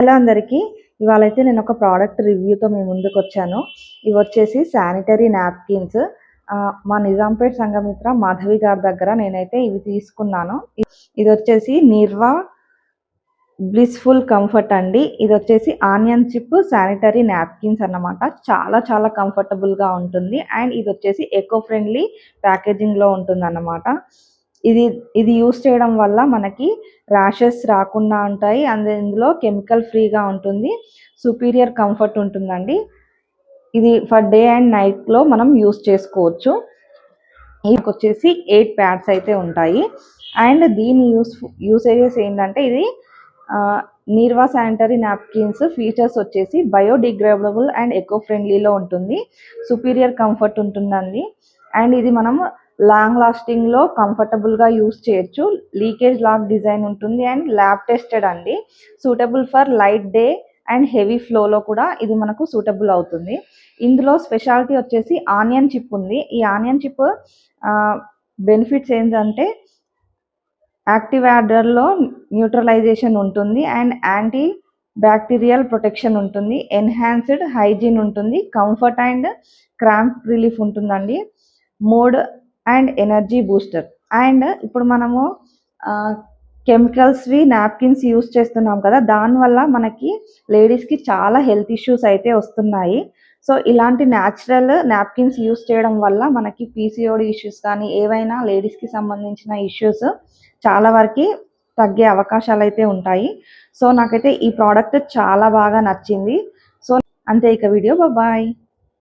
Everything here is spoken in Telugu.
హలో అందరికీ, ఇవాళ అయితే నేను ఒక ప్రోడక్ట్ రివ్యూతో మీ ముందుకు వచ్చాను. ఇవి వచ్చేసి శానిటరీ నాప్కిన్స్. మా నిజాంపేట్ సంఘమిత్ర మాధవి గారి దగ్గర నేనైతే ఇవి తీసుకున్నాను. ఇది వచ్చేసి నిర్వా బ్లిస్ఫుల్ కంఫర్ట్ అండి. ఇది వచ్చేసి ఆనియన్ చిప్ శానిటరీ నాప్కిన్స్ అన్నమాట. చాలా చాలా కంఫర్టబుల్గా ఉంటుంది. అండ్ ఇది వచ్చేసి ఎకో ఫ్రెండ్లీ ప్యాకేజింగ్లో ఉంటుంది అన్నమాట. ఇది యూస్ చేయడం వల్ల మనకి ర్యాషెస్ రాకుండా ఉంటాయి. ఇందులో కెమికల్ ఫ్రీగా ఉంటుంది. సుపీరియర్ కంఫర్ట్ ఉంటుందండి. ఇది ఫర్ డే అండ్ నైట్లో మనం యూస్ చేసుకోవచ్చు. ఇది వచ్చేసి 8 ప్యాడ్స్ అయితే ఉంటాయి. అండ్ దీని యూసేజెస్ ఏంటంటే, ఇది నిర్వా శానిటరీ నాప్కిన్స్ ఫీచర్స్ వచ్చేసి బయోడిగ్రేడబుల్ అండ్ ఎకో ఫ్రెండ్లీలో ఉంటుంది. సుపీరియర్ కంఫర్ట్ ఉంటుందండి. అండ్ ఇది మనం లాంగ్ లాస్టింగ్లో కంఫర్టబుల్గా యూస్ చేయొచ్చు. లీకేజ్ లాక్ డిజైన్ ఉంటుంది అండ్ ల్యాబ్ టెస్టెడ్ అండి. Suitable for light day and heavy ఫ్లోలో కూడా ఇది మనకు సూటబుల్ అవుతుంది. ఇందులో స్పెషాలిటీ వచ్చేసి ఆనియన్ చిప్ ఉంది. ఈ ఆనియన్ చిప్ బెనిఫిట్స్ ఏంటంటే, యాక్టివ్ యాడర్లో న్యూట్రలైజేషన్ ఉంటుంది అండ్ యాంటీ బ్యాక్టీరియల్ ప్రొటెక్షన్ ఉంటుంది. ఎన్హాన్స్డ్ హైజీన్ ఉంటుంది. కంఫర్ట్ అండ్ క్రాంప్ రిలీఫ్ ఉంటుందండి. Mood and energy booster. And ఇప్పుడు మనము కెమికల్స్వి నాప్కిన్స్ యూస్ చేస్తున్నాం కదా, దానివల్ల మనకి లేడీస్కి చాలా హెల్త్ ఇష్యూస్ అయితే వస్తున్నాయి. సో ఇలాంటి న్యాచురల్ నాప్కిన్స్ యూస్ చేయడం వల్ల మనకి పీసీఓడి ఇష్యూస్ కానీ ఏవైనా లేడీస్కి సంబంధించిన ఇష్యూస్ చాలా వరకు తగ్గే అవకాశాలు అయితే ఉంటాయి. సో నాకైతే ఈ ప్రోడక్ట్ చాలా బాగా నచ్చింది. సో అంతే, ఇక వీడియో బాయ్.